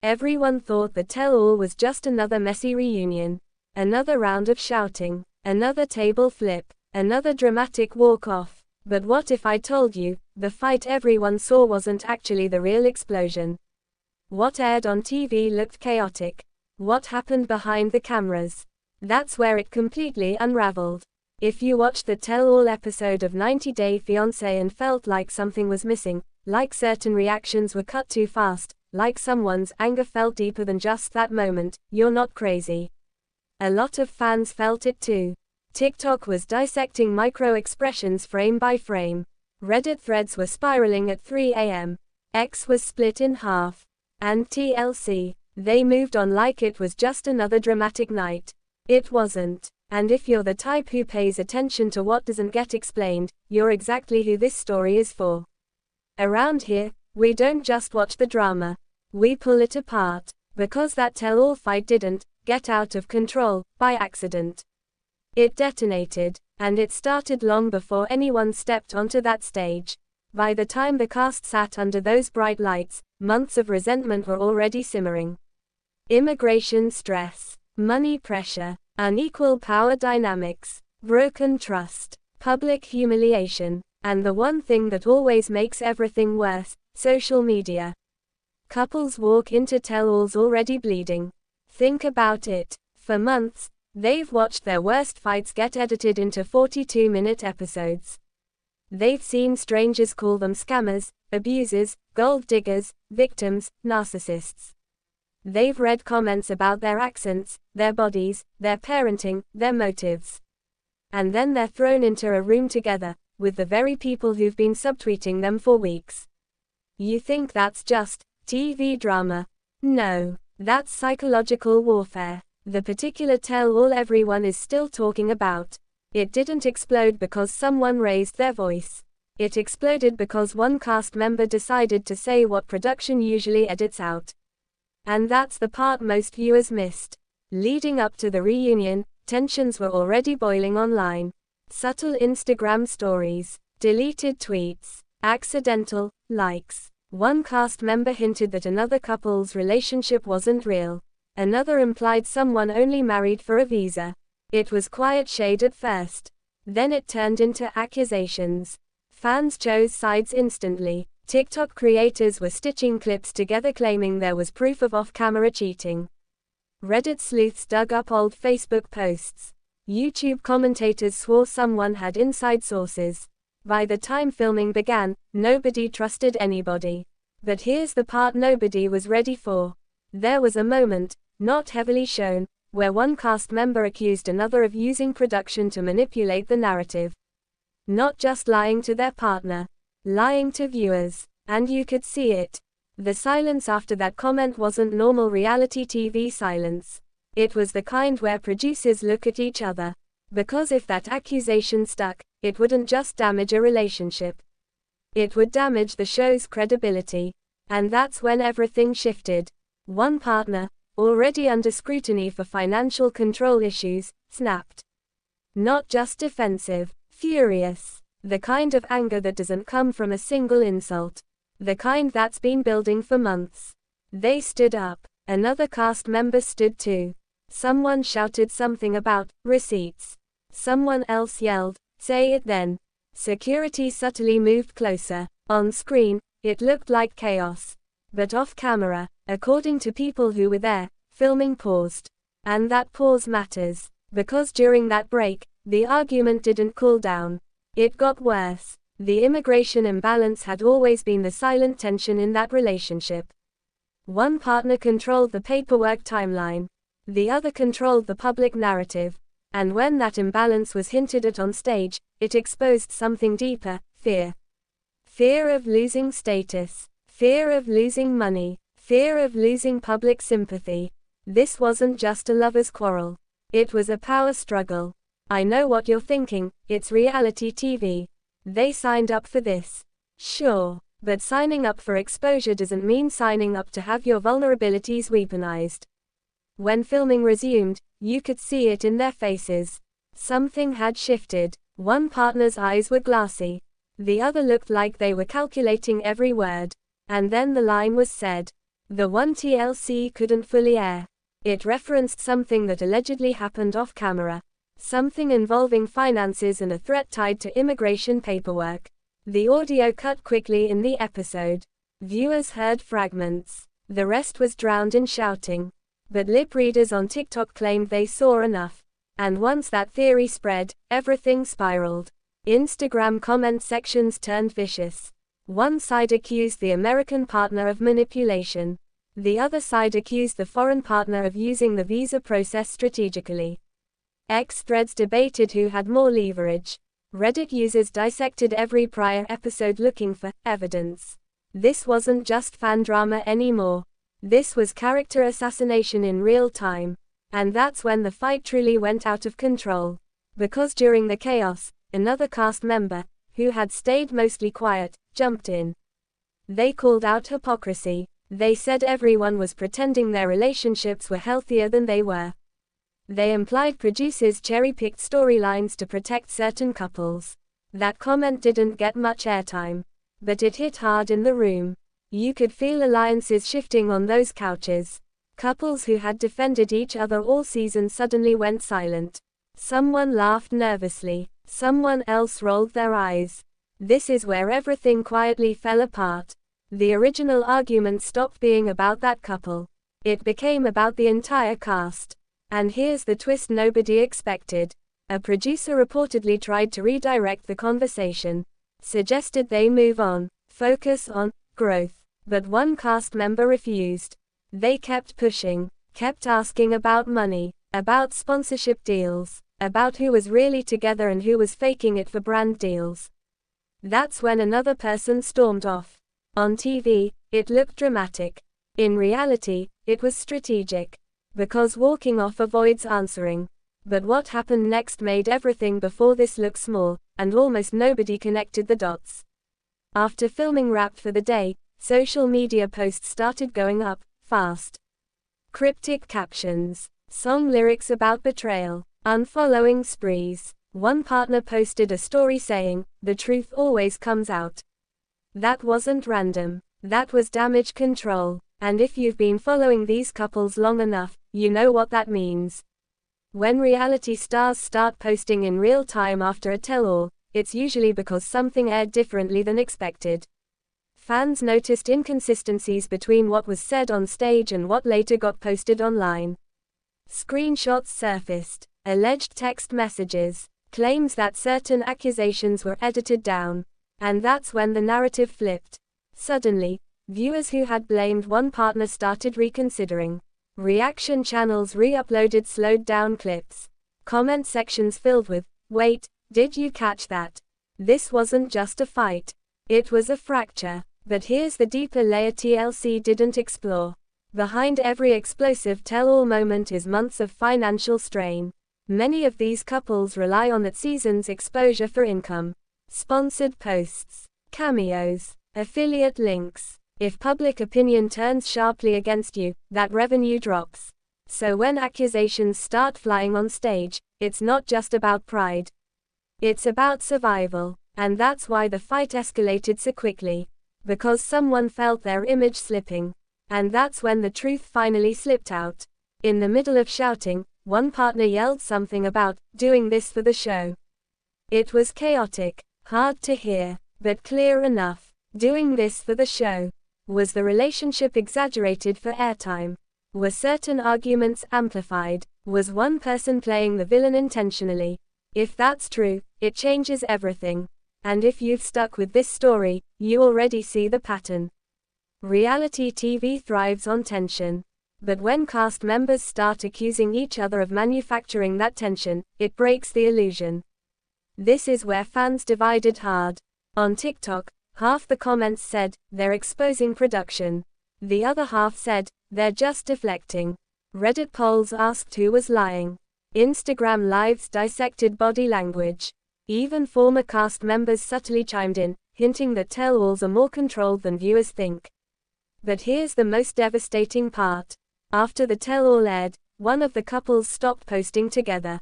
Everyone thought the tell-all was just another messy reunion. Another round of shouting. Another table flip. Another dramatic walk-off. But what if I told you, the fight everyone saw wasn't actually the real explosion? What aired on TV looked chaotic. What happened behind the cameras? That's where it completely unraveled. If you watched the tell-all episode of 90 Day Fiancé and felt like something was missing, like certain reactions were cut too fast, like someone's anger felt deeper than just that moment, you're not crazy. A lot of fans felt it too. TikTok was dissecting micro-expressions frame by frame. Reddit threads were spiraling at 3 a.m. X was split in half. And TLC, they moved on like it was just another dramatic night. It wasn't. And if you're the type who pays attention to what doesn't get explained, you're exactly who this story is for. Around here, we don't just watch the drama. We pull it apart. Because that tell-all fight didn't get out of control by accident. It detonated, and it started long before anyone stepped onto that stage. By the time the cast sat under those bright lights, months of resentment were already simmering. Immigration stress, money pressure, unequal power dynamics, broken trust, public humiliation, and the one thing that always makes everything worse, social media. Couples walk into tell-alls already bleeding. Think about it. For months, they've watched their worst fights get edited into 42-minute episodes. They've seen strangers call them scammers, abusers, gold diggers, victims, narcissists. They've read comments about their accents, their bodies, their parenting, their motives. And then they're thrown into a room together, with the very people who've been subtweeting them for weeks. You think that's just TV drama? No, that's psychological warfare. The particular tell-all everyone is still talking about. It didn't explode because someone raised their voice. It exploded because one cast member decided to say what production usually edits out. And that's the part most viewers missed. Leading up to the reunion, tensions were already boiling online. Subtle Instagram stories, deleted tweets, accidental likes. One cast member hinted that another couple's relationship wasn't real. Another implied someone only married for a visa. It was quiet shade at first. Then it turned into accusations. Fans chose sides instantly. TikTok creators were stitching clips together claiming there was proof of off-camera cheating. Reddit sleuths dug up old Facebook posts. YouTube commentators swore someone had inside sources. By the time filming began, nobody trusted anybody. But here's the part nobody was ready for. There was a moment, not heavily shown, where one cast member accused another of using production to manipulate the narrative. Not just lying to their partner, lying to viewers. And you could see it. The silence after that comment wasn't normal reality TV silence. It was the kind where producers look at each other. Because if that accusation stuck, it wouldn't just damage a relationship. It would damage the show's credibility. And that's when everything shifted. One partner, already under scrutiny for financial control issues, snapped. Not just defensive, furious. The kind of anger that doesn't come from a single insult. The kind that's been building for months. They stood up. Another cast member stood too. Someone shouted something about receipts. Someone else yelled, "Say it then." Security subtly moved closer. On screen, it looked like chaos. But off camera, according to people who were there, filming paused. And that pause matters. Because during that break, the argument didn't cool down. It got worse. The immigration imbalance had always been the silent tension in that relationship. One partner controlled the paperwork timeline. The other controlled the public narrative. And when that imbalance was hinted at on stage, it exposed something deeper: fear. Fear of losing status. Fear of losing money. Fear of losing public sympathy. This wasn't just a lover's quarrel. It was a power struggle. I know what you're thinking, it's reality TV. They signed up for this. Sure, but signing up for exposure doesn't mean signing up to have your vulnerabilities weaponized. When filming resumed, you could see it in their faces. Something had shifted. One partner's eyes were glassy. The other looked like they were calculating every word. And then the line was said. The one TLC couldn't fully air. It referenced something that allegedly happened off camera. Something involving finances and a threat tied to immigration paperwork. The audio cut quickly in the episode. Viewers heard fragments. The rest was drowned in shouting. But lip readers on TikTok claimed they saw enough. And once that theory spread, everything spiraled. Instagram comment sections turned vicious. One side accused the American partner of manipulation. The other side accused the foreign partner of using the visa process strategically. X threads debated who had more leverage. Reddit users dissected every prior episode looking for evidence. This wasn't just fan drama anymore. This was character assassination in real time. And that's when the fight truly went out of control. Because during the chaos, another cast member, who had stayed mostly quiet, jumped in. They called out hypocrisy. They said everyone was pretending their relationships were healthier than they were. They implied producers cherry-picked storylines to protect certain couples. That comment didn't get much airtime. But it hit hard in the room. You could feel alliances shifting on those couches. Couples who had defended each other all season suddenly went silent. Someone laughed nervously. Someone else rolled their eyes. This is where everything quietly fell apart. The original argument stopped being about that couple. It became about the entire cast. And here's the twist nobody expected. A producer reportedly tried to redirect the conversation. Suggested they move on, focus on growth. But one cast member refused. They kept pushing, kept asking about money, about sponsorship deals, about who was really together and who was faking it for brand deals. That's when another person stormed off. On TV, it looked dramatic. In reality, it was strategic. Because walking off avoids answering. But what happened next made everything before this look small, and almost nobody connected the dots. After filming wrapped for the day, social media posts started going up, fast. Cryptic captions, song lyrics about betrayal, unfollowing sprees. One partner posted a story saying, "The truth always comes out." That wasn't random. That was damage control. And if you've been following these couples long enough, you know what that means. When reality stars start posting in real time after a tell-all, it's usually because something aired differently than expected. Fans noticed inconsistencies between what was said on stage and what later got posted online. Screenshots surfaced, alleged text messages, claims that certain accusations were edited down. And that's when the narrative flipped. Suddenly, viewers who had blamed one partner started reconsidering. Reaction channels re-uploaded slowed-down clips. Comment sections filled with, "Wait, did you catch that? This wasn't just a fight. It was a fracture." But here's the deeper layer TLC didn't explore. Behind every explosive tell-all moment is months of financial strain. Many of these couples rely on that season's exposure for income. Sponsored posts, cameos, affiliate links. If public opinion turns sharply against you, that revenue drops. So when accusations start flying on stage, it's not just about pride. It's about survival. And that's why the fight escalated so quickly. Because someone felt their image slipping. And that's when the truth finally slipped out. In the middle of shouting, one partner yelled something about doing this for the show. It was chaotic, hard to hear, but clear enough. Doing this for the show. Was the relationship exaggerated for airtime? Were certain arguments amplified? Was one person playing the villain intentionally? If that's true, it changes everything. And if you've stuck with this story, you already see the pattern. Reality TV thrives on tension. But when cast members start accusing each other of manufacturing that tension, it breaks the illusion. This is where fans divided hard. On TikTok, half the comments said, "They're exposing production." The other half said, "They're just deflecting." Reddit polls asked who was lying. Instagram lives dissected body language. Even former cast members subtly chimed in, hinting that tell-alls are more controlled than viewers think. But here's the most devastating part. After the tell-all aired, one of the couples stopped posting together.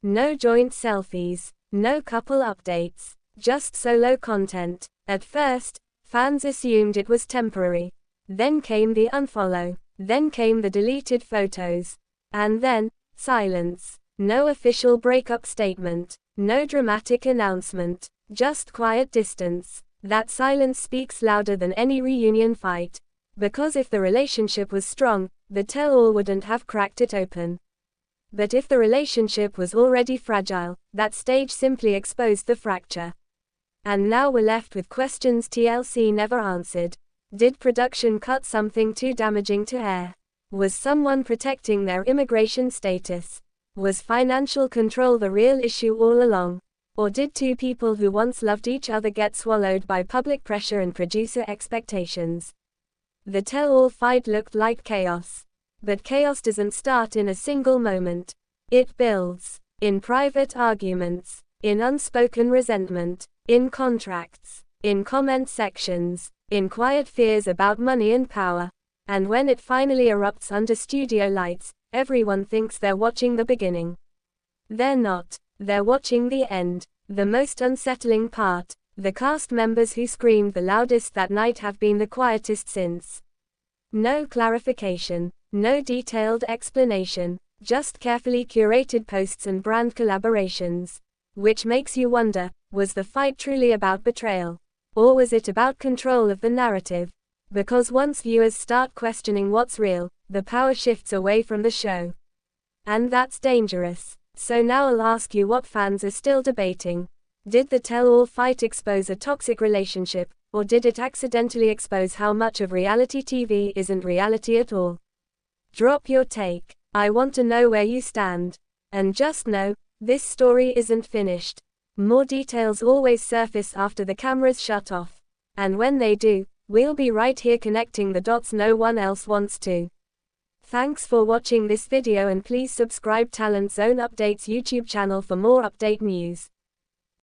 No joint selfies, no couple updates, just solo content. At first, fans assumed it was temporary. Then came the unfollow. Then came the deleted photos. And then, silence. No official breakup statement. No dramatic announcement. Just quiet distance. That silence speaks louder than any reunion fight. Because if the relationship was strong, the tell-all wouldn't have cracked it open. But if the relationship was already fragile, that stage simply exposed the fracture. And now we're left with questions TLC never answered. Did production cut something too damaging to air? Was someone protecting their immigration status? Was financial control the real issue all along? Or did two people who once loved each other get swallowed by public pressure and producer expectations? The tell-all fight looked like chaos. But chaos doesn't start in a single moment. It builds. In private arguments. In unspoken resentment. In contracts. In comment sections. In quiet fears about money and power. And when it finally erupts under studio lights, everyone thinks they're watching the beginning. They're not. They're watching the end. The most unsettling part. The cast members who screamed the loudest that night have been the quietest since. No clarification. No detailed explanation. Just carefully curated posts and brand collaborations. Which makes you wonder, was the fight truly about betrayal? Or was it about control of the narrative? Because once viewers start questioning what's real, the power shifts away from the show. And that's dangerous. So now I'll ask you what fans are still debating. Did the tell-all fight expose a toxic relationship, or did it accidentally expose how much of reality TV isn't reality at all? Drop your take. I want to know where you stand. And just know, this story isn't finished. More details always surface after the cameras shut off. And when they do, we'll be right here connecting the dots no one else wants to. Thanks for watching this video and please subscribe Talent Zone Updates YouTube channel for more update news.